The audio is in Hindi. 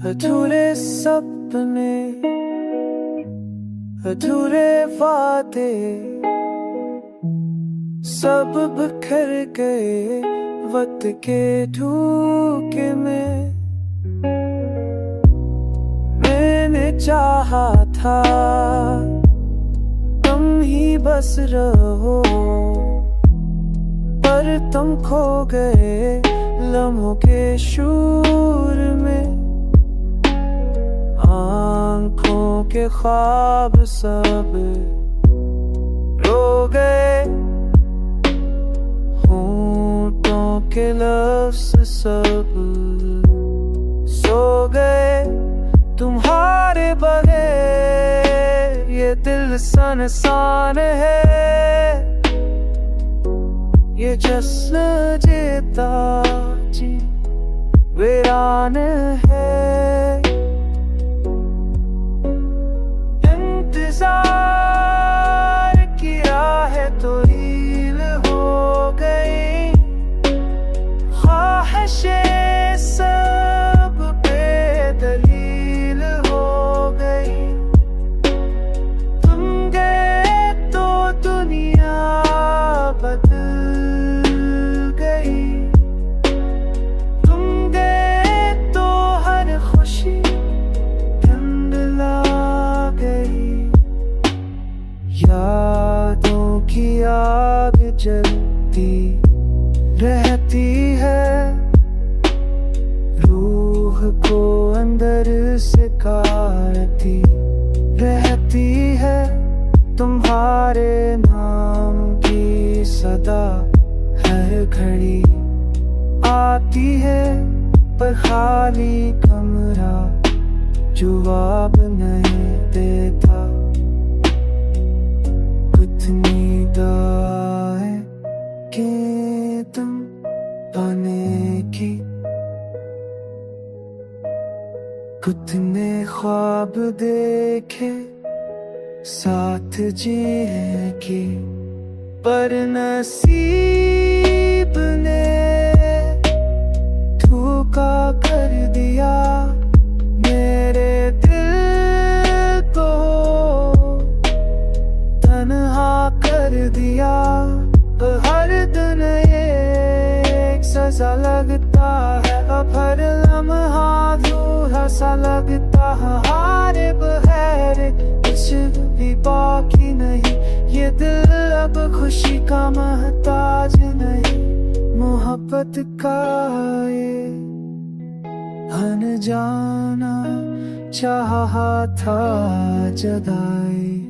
अधूरे सपने, अधूरे वादे सब बिखर गए वक्त के धूके में। मैंने चाहा था तुम ही बस रहो, पर तुम खो गए लम्हों के शूर में। आँखों के ख्वाब सब रो गए, होंठों के लफ्ज़ सब सो गए। तुम्हारे बगैर ये दिल सुनसान है, ये जश्न जीता जी वीरान है। इंतजार की राहें तो रील हो गई, ख्वाहिशें सब बेदलील हो गई। तुम गए तो दुनिया बदल गई, तुम गए तो हर खुशी ठंड ला गई। यादों की आग जलती रहती है, रूह को अंदर से काटती रहती है। तुम्हारे नाम की सदा हर घड़ी आती है, पर खाली कमरा जवाब नहीं देता। कितनी दाएं के तुम पाने की, कितने ख्वाब देखे साथ जिए की, पर नसीब ने धोखा कर दिया मेरे दिल को, तन्हा कर दिया। हर दिन एक सजा लगता है, अब हर लम्हा अधूरा सा लगता है। हारे बगैर कुछ भी बाकी नहीं, ये दिल अब खुशी का मोहताज नहीं। मोहब्बत का ये अनजाना चाहा था जुदाई।